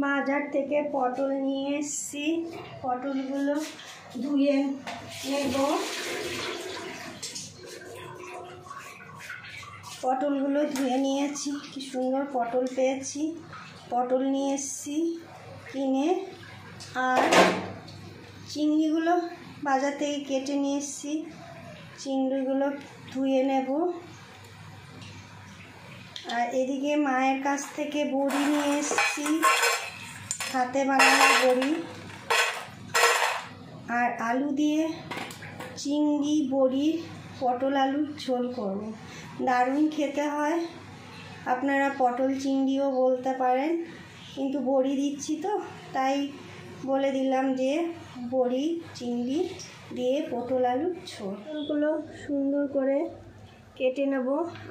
বাজার থেকে পটল নিয়ে এসেছি, পটলগুলো ধুয়ে নেব। পটলগুলো ধুয়ে নিয়েছি, কি সুন্দর পটল পেয়েছি। পটল নিয়ে এসেছি কিনে। আর চিংড়িগুলো বাজার থেকে কেটে নিয়ে এসেছি, চিংড়িগুলো ধুয়ে নেব। আর এদিকে মায়ের কাছ থেকে বড়ি নিয়ে এসেছি, হাতে বানানো বড়ি। আর আলু দিয়ে চিংড়ি বড়ি পটল আলুর ঝোল করব, দারুণ খেতে হয়। আপনারা পটল চিংড়িও বলতে পারেন, কিন্তু বড়ি দিচ্ছি তো তাই বলে দিলাম যে বড়ি চিংড়ি দিয়ে পটল আলুর ঝোল। পটলগুলো সুন্দর করে কেটে নেব।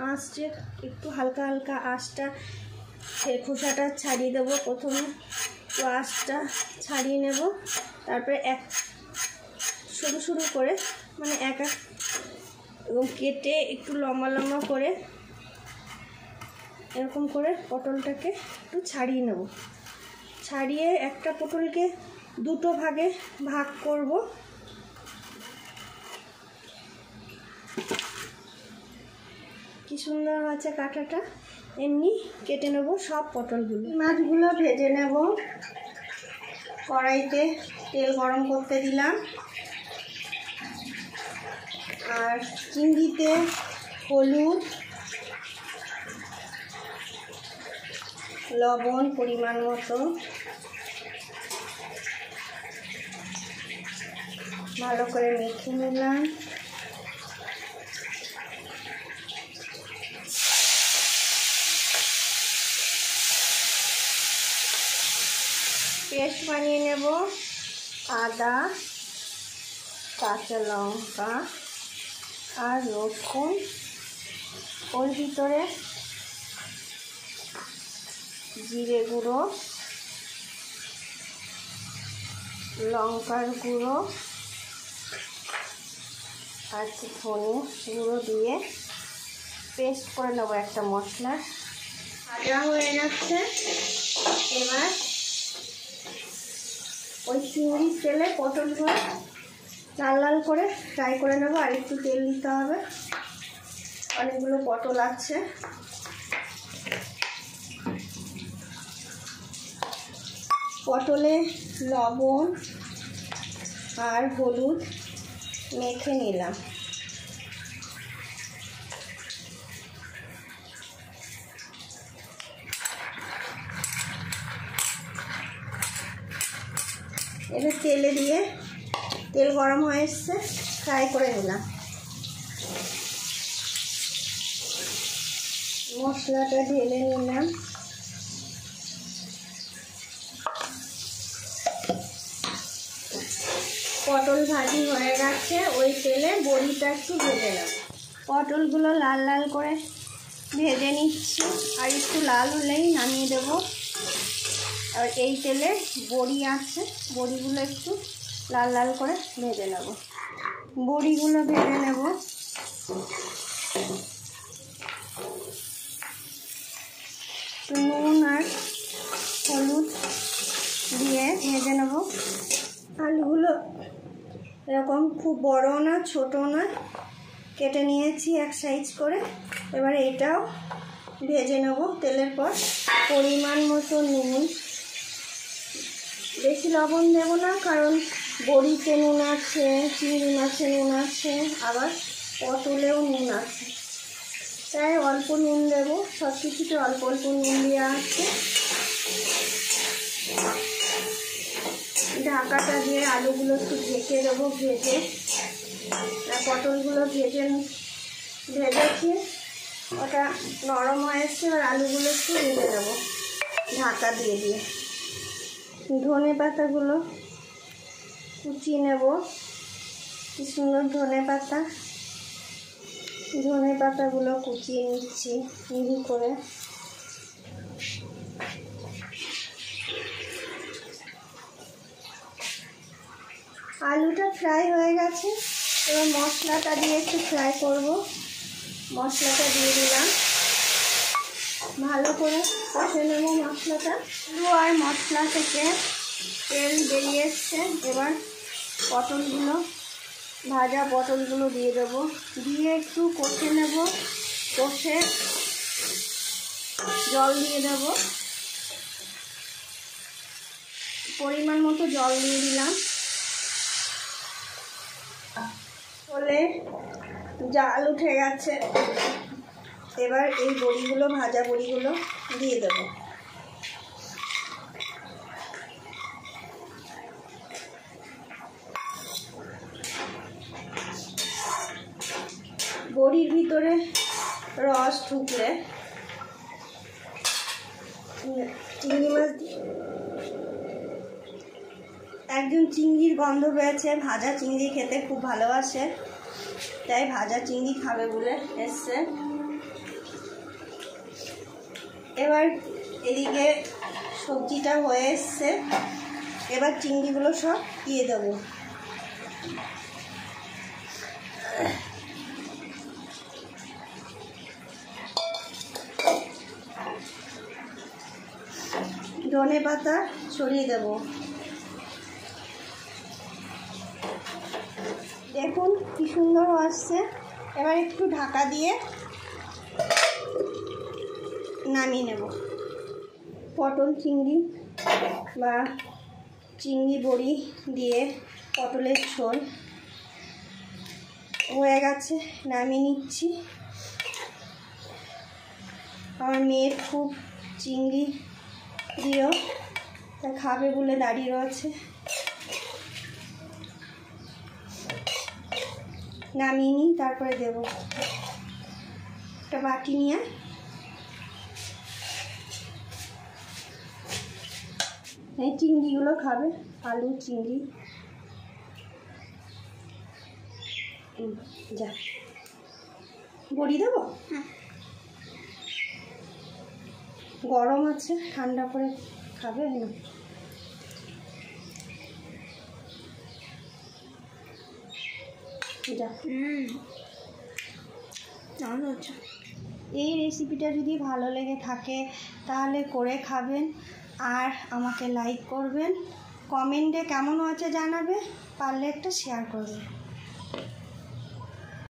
আঁশটা একটু হালকা হালকা আঁশটা, খোসাটা ছাড়িয়ে দেবো প্রথমে। তো আঁশটা ছাড়িয়ে নেব, তারপরে এক সরু সরু করে মানে এক এক এবং কেটে একটু লম্বা লম্বা করে এরকম করে পটলটাকে একটু ছাড়িয়ে নেব। ছাড়িয়ে একটা পটলকে দুটো ভাগে ভাগ করব। কি সুন্দর আছে কাঁটাটা। এমনি কেটে নেব সব পটলগুলো। মাছগুলো ভেজে নেব। কড়াইতে তেল গরম করতে দিলাম। আর চিংড়িতে হলুদ লবণ পরিমাণ মতো ভালো করে মেখে নিলাম। পেস্ট বানিয়ে নেব। আদা, কাঁচা লঙ্কা আর রসুন। ওর ভিতরে জিরে গুঁড়ো, লঙ্কার গুঁড়ো আর ধনে গুঁড়ো দিয়ে পেস্ট করে নেব একটা মশলা। ভাজা হয়ে যাচ্ছে। এবার ওই চিংড়ির তেলে পটলগুলো লাল লাল করে ফ্রাই করে নেব। আর একটু তেল দিতে হবে, অনেকগুলো পটল আছে। পটলে লবণ আর হলুদ মেখে নিলাম। এবার তেলে দিয়ে, তেল গরম হয়ে এসছে, ফ্রাই করে নিলাম। মশলাটা ঢেলে নিলাম। পটল ভাজি হয়ে গেছে, ওই তেলে বড়িটা একটু ভেজে নেব। পটলগুলো লাল লাল করে ভেজে নিচ্ছি, আর একটু লাল হলেই নামিয়ে দেব। আর এই তেলে বড়ি আছে, বড়িগুলো একটু লাল লাল করে ভেজে নেব। বড়িগুলো ভেজে নেব। নুন আর হলুদ দিয়ে ভেজে নেব। আলুগুলো এরকম খুব বড় না ছোট না কেটে নিয়েছি এক সাইজ করে। এবার এটাও ভেজে নেব তেলের পর। পরিমাণ মতো নুন, বেশি লবণ দেব না, কারণ বড়িতে নুন আছে, চিংড়ি মাছে নুন আছে, আবার পটলেও নুন আছে, তাই অল্প নুন দেব। সব কিছুতে অল্প অল্প নুন দেওয়া আছে। ঢাকাটা দিয়ে আলুগুলো একটু ঢেকে দেবো ভেজে। পটলগুলো ভেজেছি, ওটা নরম হয়ে এসছে। এবার আলুগুলো একটু ভেজে দেবো ঢাকা দিয়ে দিয়ে। ধনে পাতাগুলো কুচিয়ে নেব। কি সুন্দর ধনে পাতা। ধনে পাতাগুলো কুচিয়ে নিচ্ছি মিহি করে। আলুটা ফ্রাই হয়ে গেছে। এবার মশলাটা দিয়ে একটু ফ্রাই করব। মশলাটা দিয়ে দিলাম। ভালো করে কষে নেব মশলাটা। আলু আর মশলা থেকে তেল বেরিয়ে এসছে। এবার পটলগুলো, ভাজা পটলগুলো দিয়ে দেবো, দিয়ে একটু কষে নেব। কষে জল দিয়ে দেব, পরিমাণ মতো জল দিয়ে দিলাম। বলে জাল উঠে গেছে। এবার এই বড়িগুলো, ভাজা বড়িগুলো দিয়ে দেব। বড়ির ভিতরে রস ঢুকলে চিংড়ি মাছ, একজন চিংড়ির গন্ধ পেয়েছে, ভাজা চিংড়ি খেতে খুব ভালোবাসে, তাই ভাজা চিংড়ি খাবে বলে এসছে। এবার এদিকে সবজিটা হয়ে এসছে। এবার চিংড়িগুলো সব দিয়ে দেবো। ধনে পাতা ছড়িয়ে দেব। দেখুন কি সুন্দর আসছে। এবার একটু ঢাকা দিয়ে নামিয়ে নেব। পটল চিংড়ি বা চিংড়ি বড়ি দিয়ে পটলের ঝোল হয়ে গেছে, নামিয়ে নিচ্ছি। আমার মেয়ের খুব চিংড়ি প্রিয়, তা খাবে বলে দাঁড়িয়ে রয়েছে। নামিয়ে নিই, তারপরে দেব। একটা বাটি নিয়ে এই চিংড়িগুলো খাবে, আলু চিংড়ি। যা বড়ি দেবো, গরম আছে, ঠান্ডা করে খাবে না। যা এই রেসিপিটা যদি ভালো লেগে থাকে তাহলে করে খাবেন, আর আমাকে লাইক করবেন, কমেন্টে কেমন হয়েছে জানাবে, পারলে একটা শেয়ার করবেন।